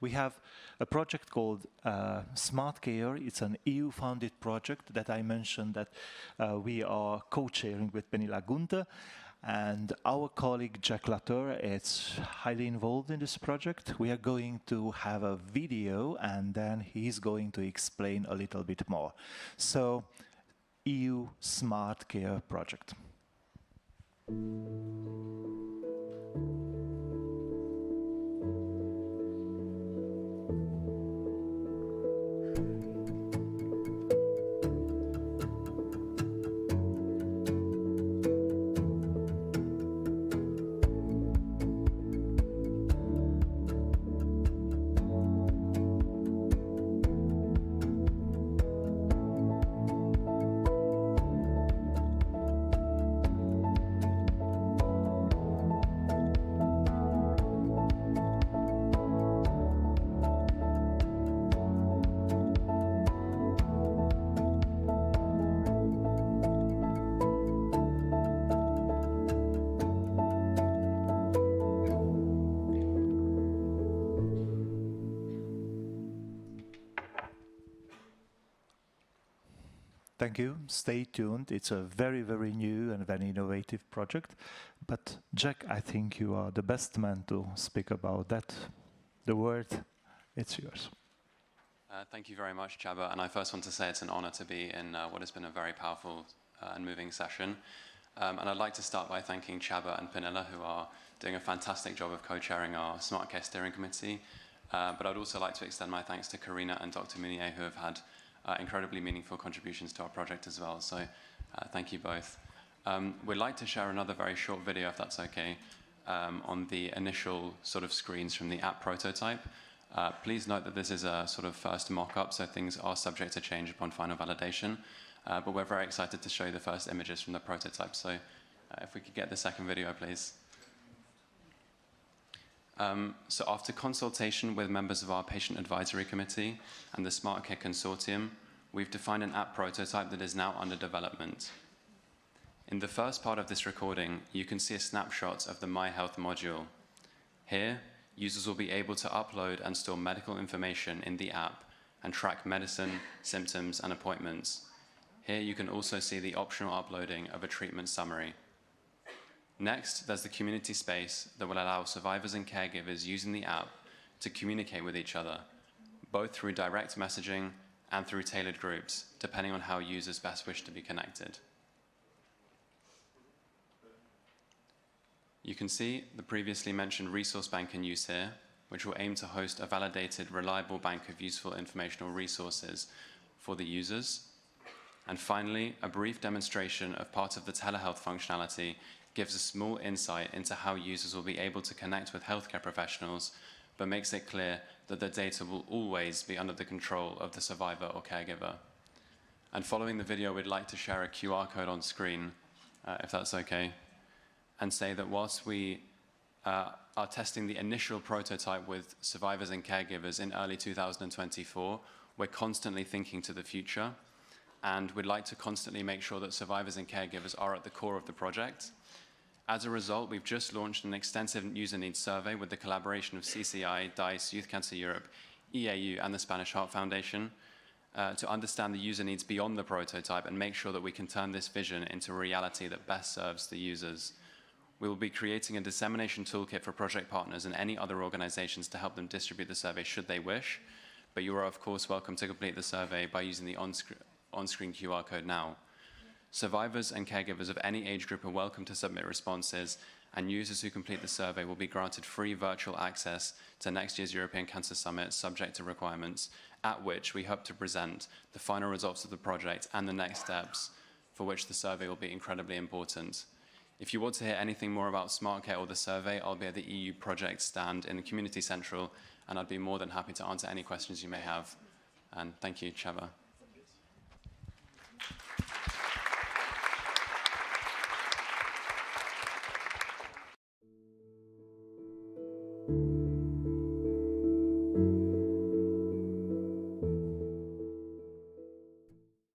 We have a project called smartCARE. It's an EU-funded project that I mentioned that we are co-chairing with Penilla Gunther. And our colleague Jack Latteur is highly involved in this project. We are going to have a video and then he's going to explain a little bit more. So, EU smartCARE project. Thank you. Stay tuned. It's a very, very new and very innovative project. But Jack, I think you are the best man to speak about that. The word, it's yours. Thank you very much, Csaba. And I first want to say it's an honor to be in what has been a very powerful and moving session. And I'd like to start by thanking Csaba and Penilla, who are doing a fantastic job of co-chairing our smartCARE steering committee. But I'd also like to extend my thanks to Karina and Dr. Munier, who have had incredibly meaningful contributions to our project as well. So thank you both. We'd like to share another very short video, if that's okay, on the initial sort of screens from the app prototype. Please note that this is a sort of first mock-up, so things are subject to change upon final validation. But we're very excited to show you the first images from the prototype. So if we could get the second video, please. So after consultation with members of our Patient Advisory Committee and the smartCARE Consortium, we've defined an app prototype that is now under development. In the first part of this recording, you can see a snapshot of the My Health module. Here, users will be able to upload and store medical information in the app and track medicine, symptoms, and appointments. Here you can also see the optional uploading of a treatment summary. Next, there's the community space that will allow survivors and caregivers using the app to communicate with each other, both through direct messaging and through tailored groups, depending on how users best wish to be connected. You can see the previously mentioned resource bank in use here, which will aim to host a validated, reliable bank of useful informational resources for the users. And finally, a brief demonstration of part of the telehealth functionality gives a small insight into how users will be able to connect with healthcare professionals, but makes it clear that the data will always be under the control of the survivor or caregiver. And following the video, we'd like to share a QR code on screen, if that's okay, and say that whilst we are testing the initial prototype with survivors and caregivers in early 2024, we're constantly thinking to the future, and we'd like to constantly make sure that survivors and caregivers are at the core of the project. As a result, we've just launched an extensive user needs survey with the collaboration of CCI, DICE, Youth Cancer Europe, EAU, and the Spanish Heart Foundation to understand the user needs beyond the prototype and make sure that we can turn this vision into a reality that best serves the users. We will be creating a dissemination toolkit for project partners and any other organizations to help them distribute the survey should they wish, but you are of course welcome to complete the survey by using the on-screen QR code now. Survivors and caregivers of any age group are welcome to submit responses, and users who complete the survey will be granted free virtual access to next year's European Cancer Summit, subject to requirements, at which we hope to present the final results of the project and the next steps, for which the survey will be incredibly important. If you want to hear anything more about smartCARE or the survey, I'll be at the EU project stand in the Community Central, and I'd be more than happy to answer any questions you may have. And thank you, Csaba.